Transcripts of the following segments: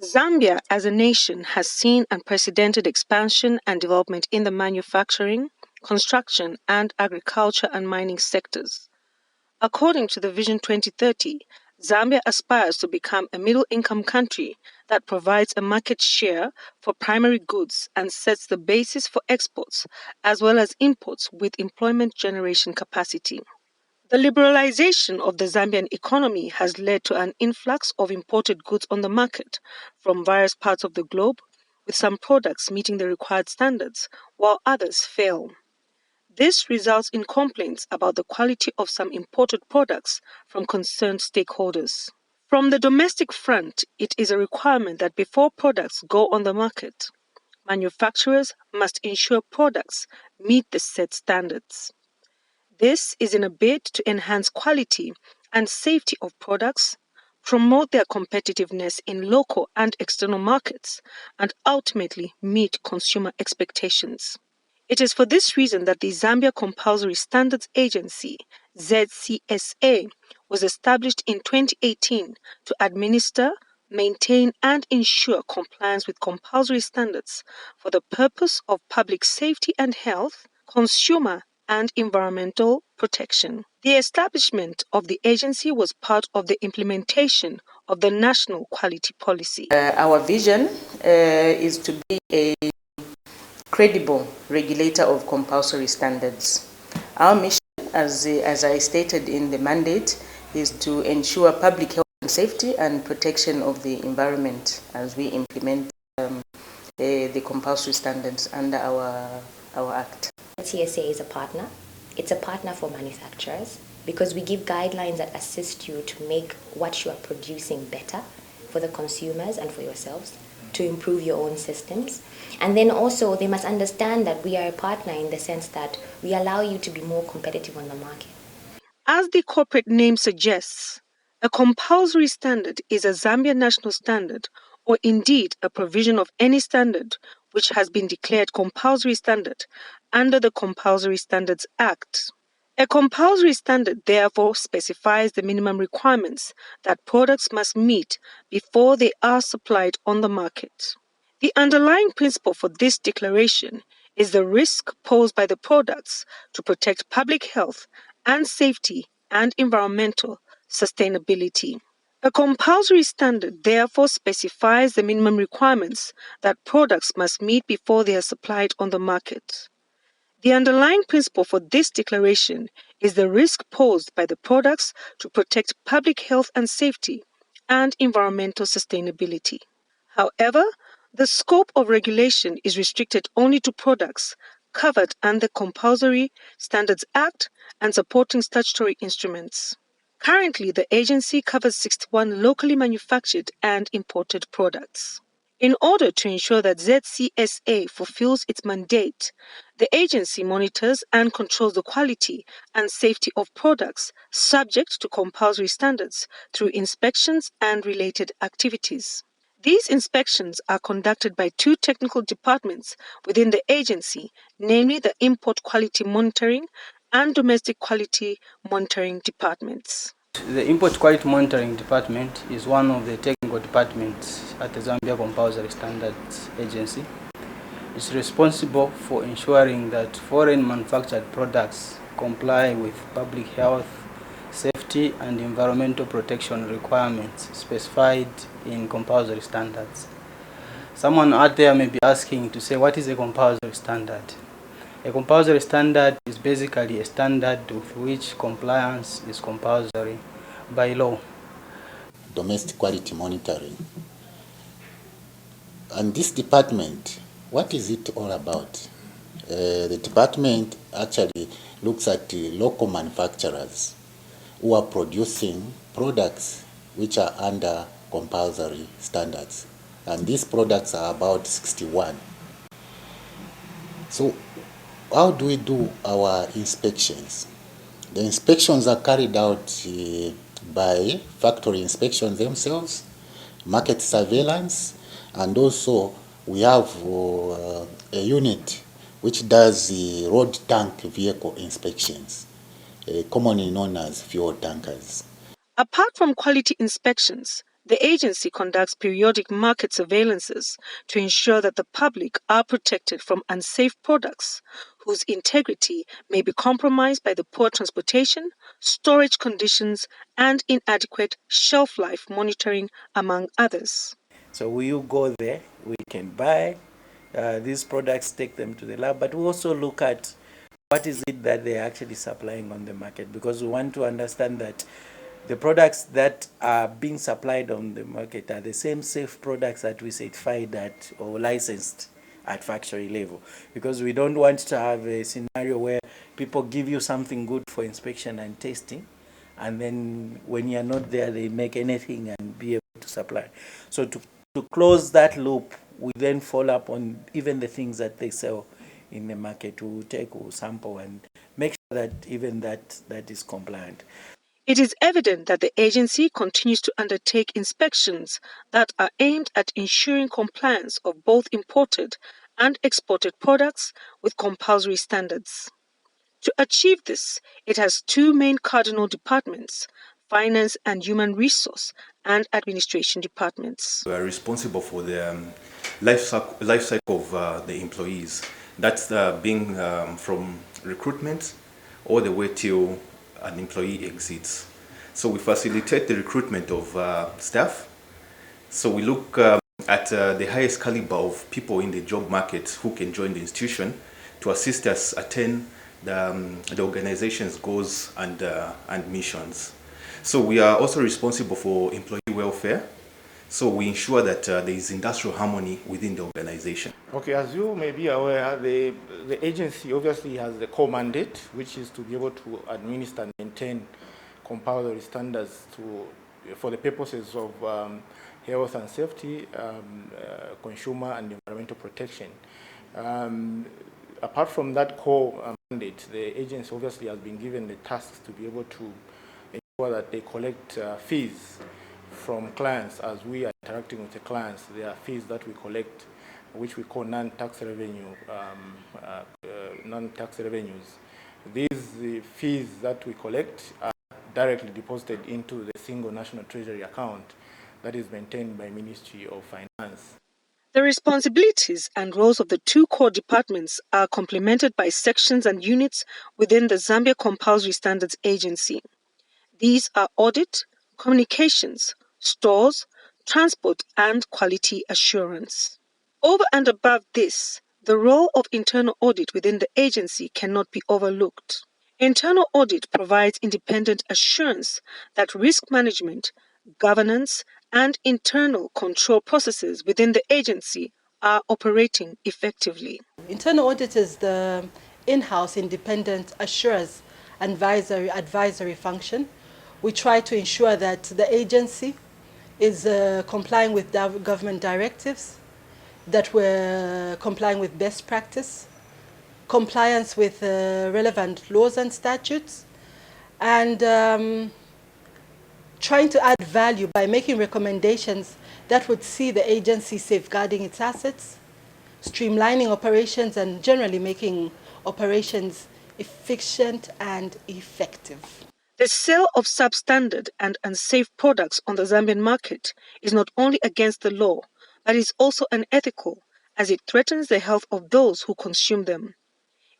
Zambia as a nation has seen unprecedented expansion and development in the manufacturing, construction, and agriculture and mining sectors. According to the Vision 2030, Zambia aspires to become a middle-income country that provides a market share for primary goods and sets the basis for exports as well as imports with employment generation capacity. The liberalization of the Zambian economy has led to an influx of imported goods on the market from various parts of the globe, with some products meeting the required standards, while others fail. This results in complaints about the quality of some imported products from concerned stakeholders. From the domestic front, it is a requirement that before products go on the market, manufacturers must ensure products meet the set standards. This is in a bid to enhance quality and safety of products, promote their competitiveness in local and external markets, and ultimately meet consumer expectations. It is for this reason that the Zambia Compulsory Standards Agency, ZCSA, was established in 2018 to administer, maintain, and ensure compliance with compulsory standards for the purpose of public safety and health, consumer and environmental protection. The establishment of the agency was part of the implementation of the National Quality Policy. Our vision is to be a credible regulator of compulsory standards. Our mission, as I stated in the mandate, is to ensure public health and safety and protection of the environment as we implement the compulsory standards under our Act. ZCSA is a partner. It's a partner for manufacturers because we give guidelines that assist you to make what you are producing better for the consumers and for yourselves, to improve your own systems. And then also they must understand that we are a partner in the sense that we allow you to be more competitive on the market. As the corporate name suggests, a compulsory standard is a Zambian national standard or indeed a provision of any standard which has been declared compulsory standard under the Compulsory Standards Act. A compulsory standard therefore specifies the minimum requirements that products must meet before they are supplied on the market. The underlying principle for this declaration is the risk posed by the products to protect public health and safety and environmental sustainability. A compulsory standard therefore specifies the minimum requirements that products must meet before they are supplied on the market. The underlying principle for this declaration is the risk posed by the products to protect public health and safety and environmental sustainability. However, the scope of regulation is restricted only to products covered under Compulsory Standards Act and supporting statutory instruments. Currently, the agency covers 61 locally manufactured and imported products. In order to ensure that ZCSA fulfills its mandate, the agency monitors and controls the quality and safety of products subject to compulsory standards through inspections and related activities. These inspections are conducted by two technical departments within the agency, namely the Import Quality Monitoring and Domestic Quality Monitoring departments. The Import Quality Monitoring Department is one of the technical departments at the Zambia Compulsory Standards Agency. It's responsible for ensuring that foreign manufactured products comply with public health, safety and environmental protection requirements specified in compulsory standards. Someone out there may be asking to say, what is a compulsory standard? A compulsory standard is basically a standard with which compliance is compulsory by law. Domestic quality monitoring. And this department, what is it all about? The department actually looks at local manufacturers who are producing products which are under compulsory standards. And these products are about 61. So how do we do our inspections? The inspections are carried out by factory inspections themselves, market surveillance, and also we have a unit which does the road tank vehicle inspections, commonly known as fuel tankers. Apart from quality inspections, The agency conducts periodic market surveillances to ensure that the public are protected from unsafe products whose integrity may be compromised by the poor transportation, storage conditions, and inadequate shelf life monitoring, among others. So we you go there, we can buy these products, take them to the lab, but we also look at what is it that they're actually supplying on the market, because we want to understand that the products that are being supplied on the market are the same safe products that we certified at or licensed at factory level, because we don't want to have a scenario where people give you something good for inspection and testing, and then when you're not there, they make anything and be able to supply. So to close that loop, we then follow up on even the things that they sell in the market. We'll take, we'll sample and make sure that even that is compliant. It is evident that the agency continues to undertake inspections that are aimed at ensuring compliance of both imported and exported products with compulsory standards. To achieve this, it has two main cardinal departments: Finance and Human Resource and Administration departments. We are responsible for the life cycle of the employees. That's being from recruitment all the way till an employee exits. So we facilitate the recruitment of staff. So we look at the highest caliber of people in the job market who can join the institution to assist us attain the organization's goals and missions. So we are also responsible for employee welfare. So we ensure that there is industrial harmony within the organization. Okay, as you may be aware, the agency obviously has the core mandate, which is to be able to administer and maintain compulsory standards for the purposes of health and safety, consumer and environmental protection. Apart from that core mandate, the agency obviously has been given the tasks to be able to ensure that they collect fees from clients. As we are interacting with the clients, there are fees that we collect, which we call non-tax revenue, non-tax revenues. These fees that we collect are directly deposited into the single national treasury account that is maintained by Ministry of Finance. The responsibilities and roles of the two core departments are complemented by sections and units within the Zambia Compulsory Standards Agency. These are audit, communications, stores, transport, and quality assurance. Over and above this, the role of internal audit within the agency cannot be overlooked. Internal audit provides independent assurance that risk management, governance, and internal control processes within the agency are operating effectively. Internal audit is the in-house independent assurance advisory function. We try to ensure that the agency is complying with government directives, that we're complying with best practice, compliance with relevant laws and statutes, and trying to add value by making recommendations that would see the agency safeguarding its assets, streamlining operations, and generally making operations efficient and effective. The sale of substandard and unsafe products on the Zambian market is not only against the law, but is also unethical, as it threatens the health of those who consume them.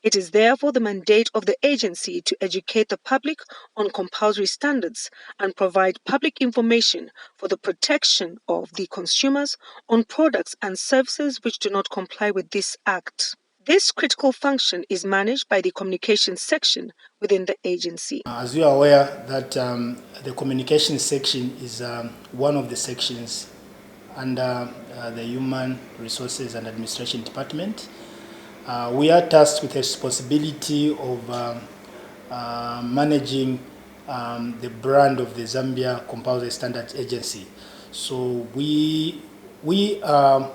It is therefore the mandate of the agency to educate the public on compulsory standards and provide public information for the protection of the consumers on products and services which do not comply with this Act. This critical function is managed by the communications section within the agency. As you are aware that the communications section is one of the sections under the Human Resources and Administration Department. We are tasked with the responsibility of managing the brand of the Zambia Compulsory Standards Agency. So we are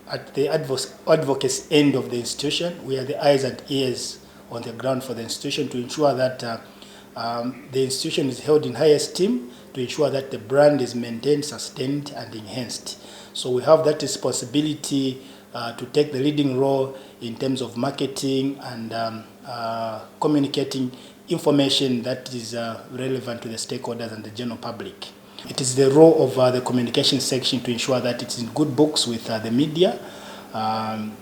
at the advocacy end of the institution. We are the eyes and ears on the ground for the institution to ensure that the institution is held in high esteem, to ensure that the brand is maintained, sustained, and enhanced. So we have that responsibility to take the leading role in terms of marketing and communicating information that is relevant to the stakeholders and the general public. It is the role of the communication section to ensure that it's in good books with the media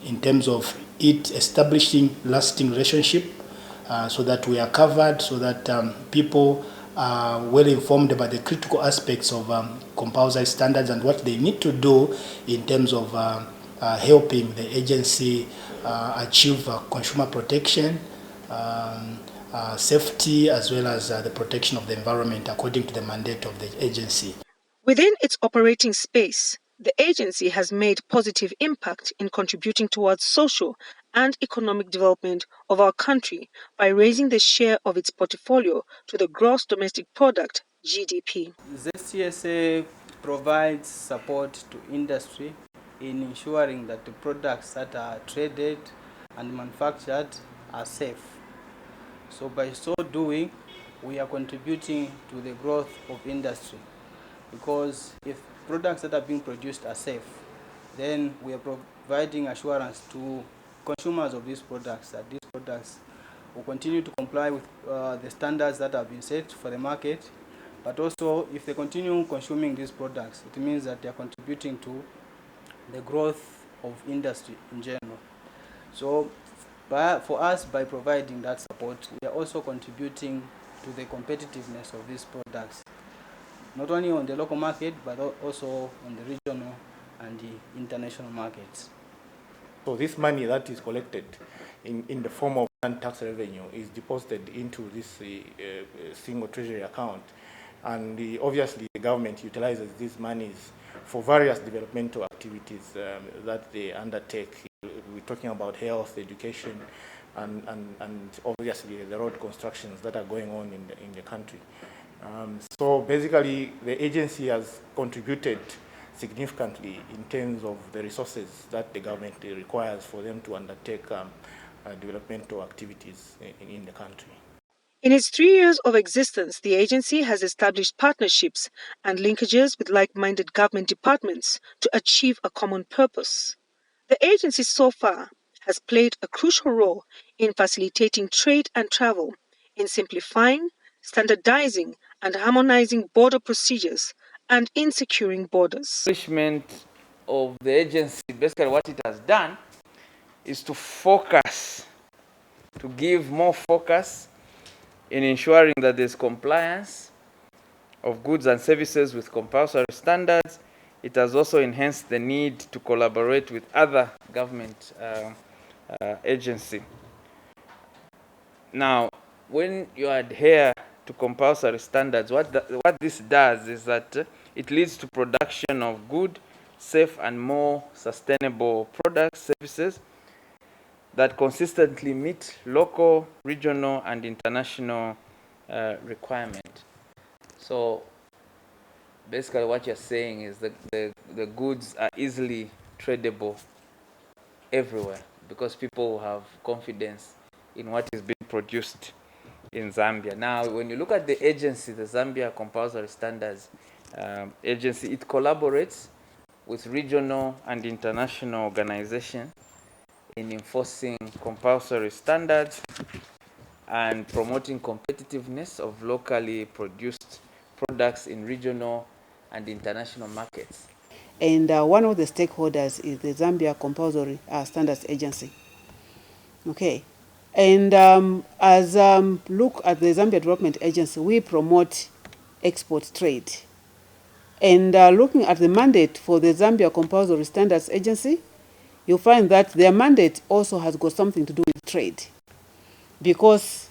in terms of it establishing lasting relationship so that we are covered, so that people are well informed about the critical aspects of compulsory standards and what they need to do in terms of helping the agency achieve consumer protection, safety, as well as the protection of the environment according to the mandate of the agency. Within its operating space, the agency has made positive impact in contributing towards social and economic development of our country by raising the share of its portfolio to the gross domestic product, GDP. ZCSA provides support to industry in ensuring that the products that are traded and manufactured are safe. So by so doing, we are contributing to the growth of industry, because if products that are being produced are safe, then we are providing assurance to consumers of these products that these products will continue to comply with the standards that have been set for the market. But also, if they continue consuming these products, it means that they are contributing to the growth of industry in general. So for us, by providing that support, we are also contributing to the competitiveness of these products, not only on the local market, but also on the regional and the international markets. So this money that is collected in the form of tax revenue is deposited into this single treasury account. And obviously the government utilizes these monies for various developmental activities that they undertake. We're talking about health, education, and obviously the road constructions that are going on in the country. So basically the agency has contributed significantly in terms of the resources that the government requires for them to undertake developmental activities in the country. In its 3 years of existence, the agency has established partnerships and linkages with like-minded government departments to achieve a common purpose. The agency so far has played a crucial role in facilitating trade and travel, in simplifying, standardizing, and harmonizing border procedures, and in securing borders. Establishment of the agency, basically what it has done is to focus, to give more focus in ensuring that there's compliance of goods and services with compulsory standards. It has also enhanced the need to collaborate with other government agencies. Now, when you adhere to compulsory standards, what this does is that it leads to production of good, safe, and more sustainable products, services that consistently meet local, regional, and international requirements. So basically what you're saying is that the goods are easily tradable everywhere because people have confidence in what is being produced in Zambia. Now, when you look at the agency, the Zambia Compulsory Standards Agency, it collaborates with regional and international organizations in enforcing compulsory standards and promoting competitiveness of locally produced products in regional and international markets. And one of the stakeholders is the Zambia Compulsory Standards Agency. Okay. And as look at the Zambia Development Agency, we promote export trade. And looking at the mandate for the Zambia Compulsory Standards Agency, you'll find that their mandate also has got something to do with trade. Because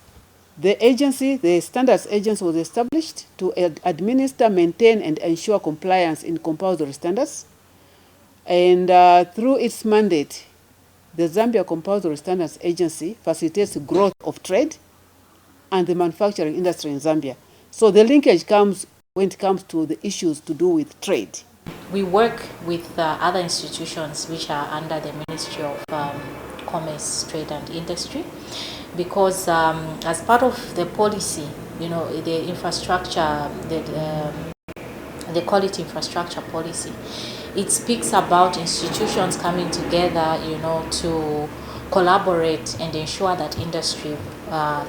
the agency, the Standards Agency, was established to administer, maintain, and ensure compliance in compulsory standards. And through its mandate, the Zambia Compulsory Standards Agency facilitates the growth of trade and the manufacturing industry in Zambia. So the linkage comes when it comes to the issues to do with trade. We work with other institutions which are under the Ministry of Commerce, Trade and Industry, because as part of the policy, you know, the infrastructure, the quality infrastructure policy, it speaks about institutions coming together, you know, to collaborate and ensure that industry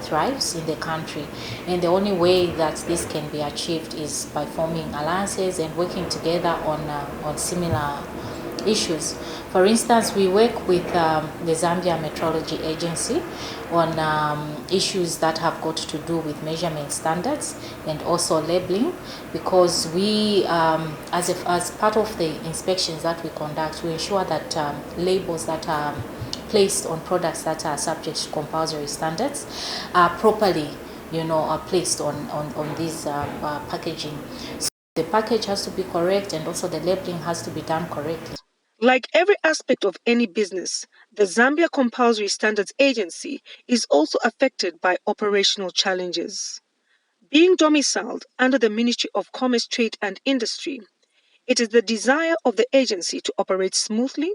thrives in the country. And the only way that this can be achieved is by forming alliances and working together on similar issues. For instance, we work with the Zambia Metrology Agency on issues that have got to do with measurement standards and also labeling, because we, as part of the inspections that we conduct, we ensure that labels that are placed on products that are subject to compulsory standards are properly, are placed on these packaging. So the package has to be correct, and also the labeling has to be done correctly. Like every aspect of any business, the Zambia Compulsory Standards Agency is also affected by operational challenges. Being domiciled under the Ministry of Commerce, Trade and Industry, it is the desire of the agency to operate smoothly,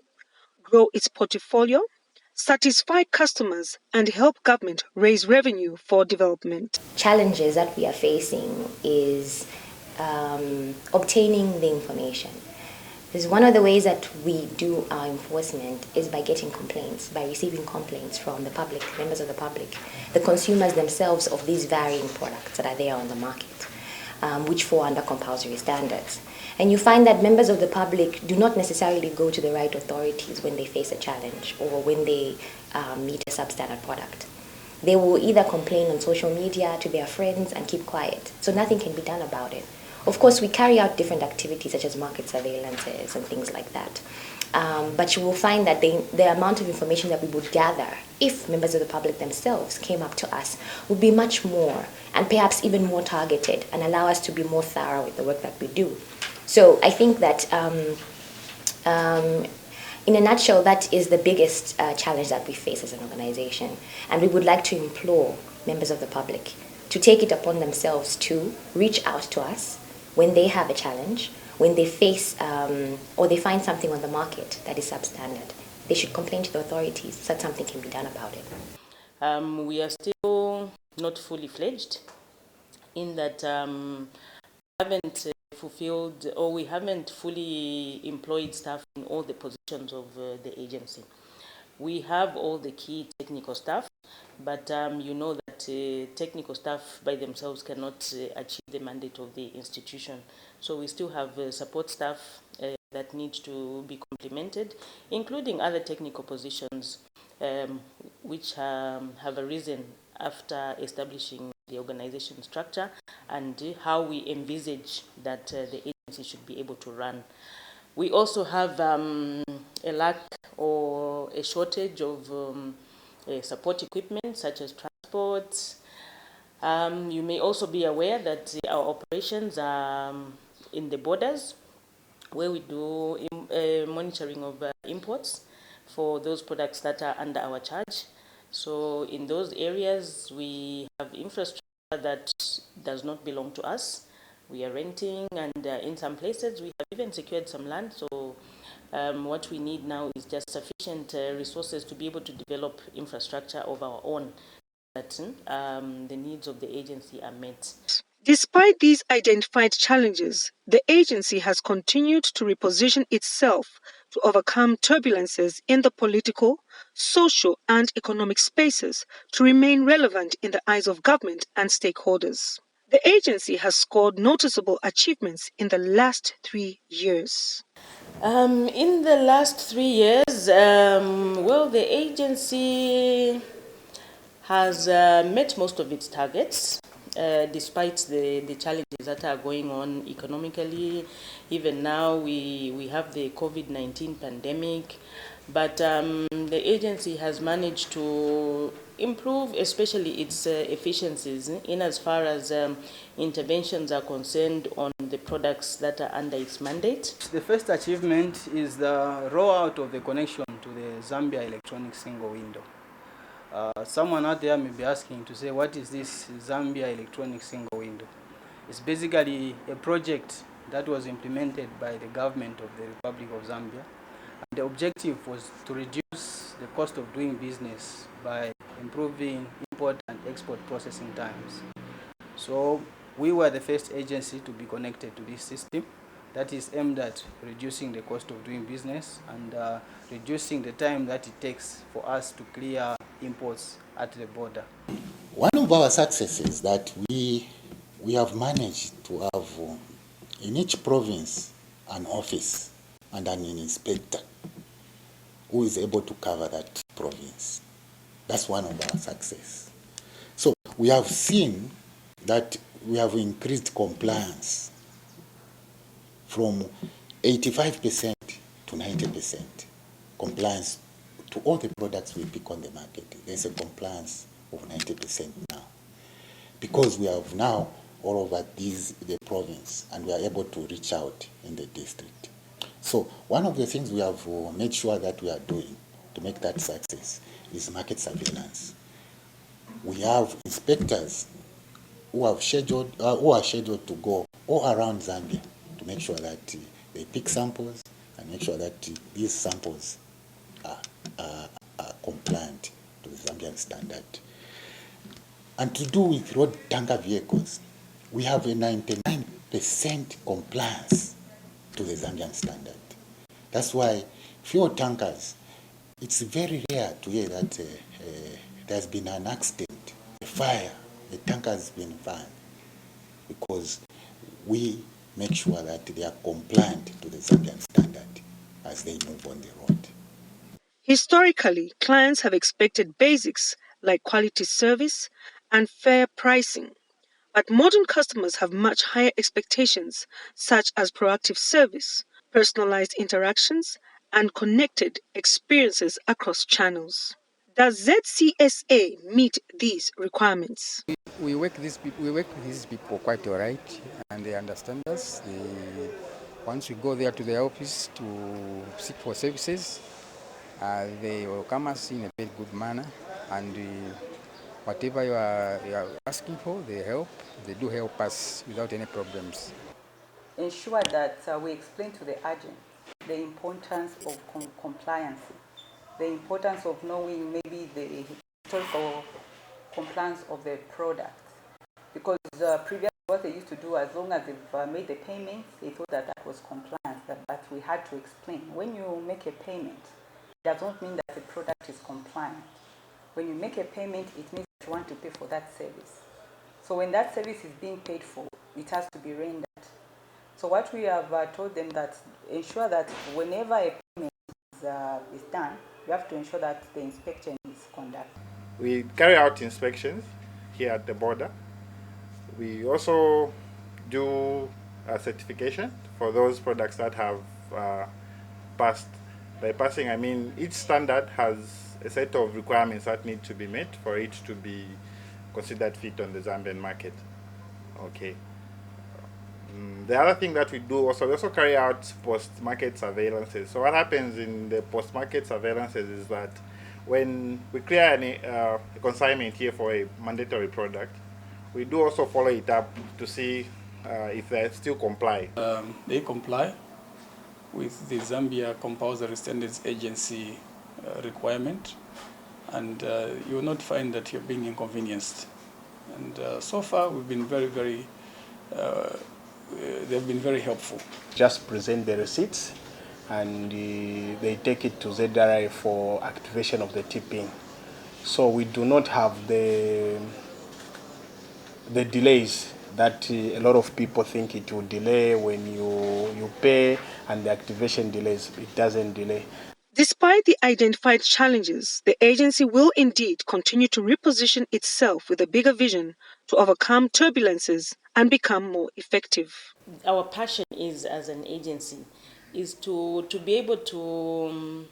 grow its portfolio, satisfy customers, and help government raise revenue for development. Challenges that we are facing is obtaining the information. Because one of the ways that we do our enforcement is by getting complaints, by receiving complaints from the public, members of the public, the consumers themselves of these varying products that are there on the market, which fall under compulsory standards. And you find that members of the public do not necessarily go to the right authorities when they face a challenge or when they meet a substandard product. They will either complain on social media to their friends and keep quiet, so nothing can be done about it. Of course, we carry out different activities such as market surveillances and things like that. But you will find that the amount of information that we would gather, if members of the public themselves came up to us, would be much more and perhaps even more targeted and allow us to be more thorough with the work that we do. So I think that in a nutshell, that is the biggest challenge that we face as an organization. And we would like to implore members of the public to take it upon themselves to reach out to us when they have a challenge, when they face or they find something on the market that is substandard. They should complain to the authorities so that something can be done about it. We are still not fully fledged in that haven't fulfilled, or we haven't fully employed staff in all the positions of the agency. We have all the key technical staff, but you know that technical staff by themselves cannot achieve the mandate of the institution. So we still have support staff that need to be complemented, including other technical positions which have arisen after establishing the organization structure and how we envisage that the agency should be able to run. We also have a lack or a shortage of support equipment such as transport. You may also be aware that our operations are in the borders where we do monitoring of imports for those products that are under our charge. So in those areas, we have infrastructure that does not belong to us. We are renting, and in some places we have even secured some land. So what we need now is just sufficient resources to be able to develop infrastructure of our own, that the needs of the agency are met. Despite these identified challenges, the agency has continued to reposition itself to overcome turbulences in the political, social, and economic spaces to remain relevant in the eyes of government and stakeholders. The agency has scored noticeable achievements in the last 3 years. In the last 3 years, well, the agency has met most of its targets. Despite the challenges that are going on economically. Even now we have the COVID-19 pandemic, but the agency has managed to improve especially its efficiencies in as far as interventions are concerned on the products that are under its mandate. The first achievement is the rollout of the connection to the Zambia electronic single window. Someone out there may be asking to say, what is this Zambia electronic single window? It's basically a project that was implemented by the government of the Republic of Zambia. And the objective was to reduce the cost of doing business by improving import and export processing times. So we were the first agency to be connected to this system. that is aimed at reducing the cost of doing business and reducing the time that it takes for us to clear imports at the border. One of our successes that we have managed to have in each province an office and an inspector who is able to cover that province. That's one of our success. So we have seen that we have increased compliance from 85% to 90% compliance to all the products we pick on the market. There's a compliance of 90% now because we have now all over the province and we are able to reach out in the district. So one of the things we have made sure that we are doing to make that success is market surveillance. We have inspectors who are scheduled to go all around Zambia to make sure that they pick samples and make sure that these samples are compliant to the Zambian standard. And to do with road tanker vehicles, we have a 99% compliance to the Zambian standard. That's why fuel tankers, it's very rare to hear that there's been an accident, a fire, the tanker has been burned, because we make sure that they are compliant to the Zambian standard as they move on the road. Historically, clients have expected basics like quality service and fair pricing. But modern customers have much higher expectations, such as proactive service, personalized interactions, and connected experiences across channels. Does ZCSA meet these requirements? We work with these people quite all right, and they understand us. Once we go there to the office to seek for services, they welcome us in a very good manner, and whatever you are asking for, they help. They do help us without any problems. Ensure that we explain to the agent the importance of compliance, the importance of knowing maybe the historical compliance of the product. Because previously what they used to do, as long as they've made the payment, they thought that that was compliance, but we had to explain. When you make a payment, it does not mean that the product is compliant. When you make a payment, it means that you want to pay for that service. So when that service is being paid for, it has to be rendered. So what we have told them that ensure that whenever a payment is done, you have to ensure that the inspection is conducted. We carry out inspections here at the border. We also do a certification for those products that have passed. By passing, I mean each standard has a set of requirements that need to be met for it to be considered fit on the Zambian market. Okay. The other thing that we do also, we also carry out post-market surveillances. So what happens in the post-market surveillances is that when we clear a consignment here for a mandatory product, we do also follow it up to see if they still comply. They comply with the Zambia Compulsory Standards Agency requirement, and you will not find that you're being inconvenienced. And so far, we've been very, they've been very helpful. Just present the receipts, and they take it to ZRI for activation of the tipping. So we do not have the delays that a lot of people think it will delay when you pay and the activation delays. It doesn't delay. Despite the identified challenges, the agency will indeed continue to reposition itself with a bigger vision to overcome turbulences and become more effective. Our passion is, as an agency, is to be able to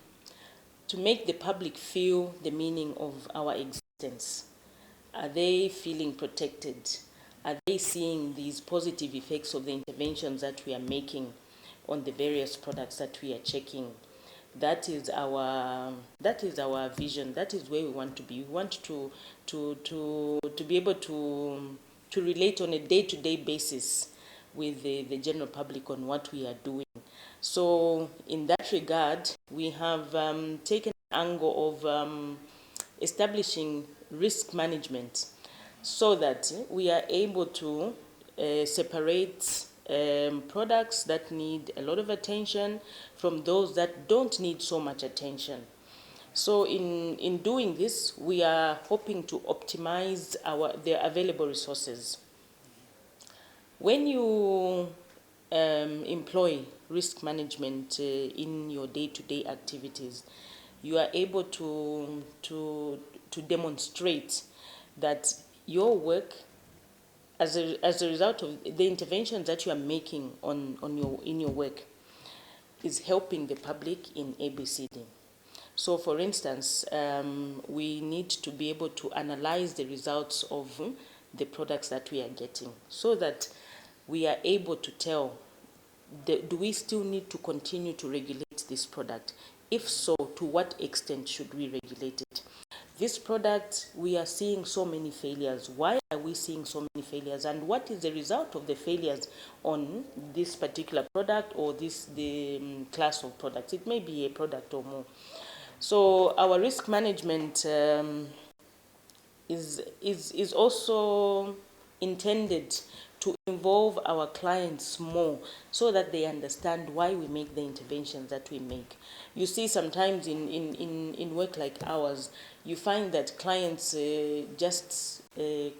make the public feel the meaning of our existence. Are they feeling protected? Are they seeing these positive effects of the interventions that we are making on the various products that we are checking? That is our vision. That is where we want to be. We want to be able to relate on a day-to-day basis with the general public on what we are doing. So in that regard, we have taken an angle of establishing risk management so that we are able to separate products that need a lot of attention from those that don't need so much attention. So in doing this, we are hoping to optimize the available resources. When you employ risk management in your day-to-day activities, you are able to demonstrate that your work, as a result of the interventions that you are making in your work, is helping the public in ABCD. So, for instance, we need to be able to analyze the results of the products that we are getting, so that we are able to tell, do we still need to continue to regulate this product? If so, to what extent should we regulate it? This product, we are seeing so many failures. Why are we seeing so many failures? And what is the result of the failures on this particular product or the class of products? It may be a product or more. So our risk management is also intended to involve our clients more, so that they understand why we make the interventions that we make. You see, sometimes in work like ours, you find that clients just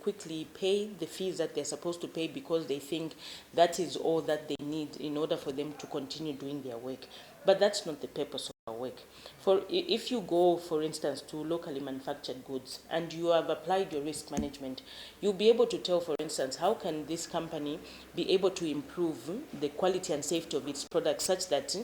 quickly pay the fees that they're supposed to pay because they think that is all that they need in order for them to continue doing their work. But that's not the purpose of our work. If you go, for instance, to locally manufactured goods and you have applied your risk management, you'll be able to tell, for instance, how can this company be able to improve the quality and safety of its products such that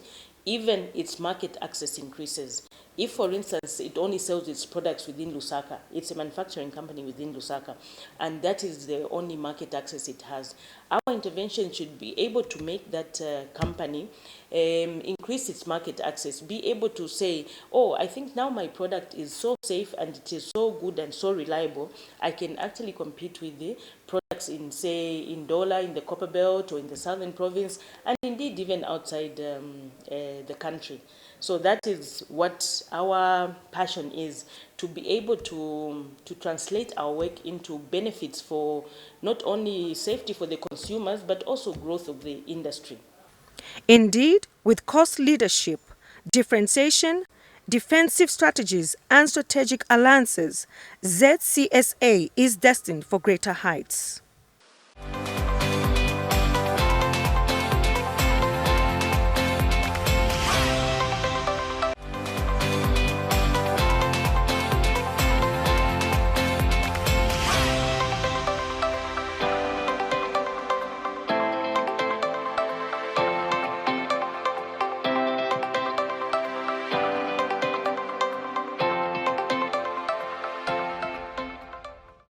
even its market access increases. If, for instance, it only sells its products within Lusaka, it's a manufacturing company within Lusaka, and that is the only market access it has, our intervention should be able to make that company increase its market access, be able to say, oh, I think now my product is so safe and it is so good and so reliable, I can actually compete with the products in, say, in Dola, in the Copper Belt, or in the Southern Province, and indeed even outside the country. So that is what our passion is, to be able to translate our work into benefits for not only safety for the consumers, but also growth of the industry. Indeed, with cost leadership, differentiation, defensive strategies, and strategic alliances, ZCSA is destined for greater heights.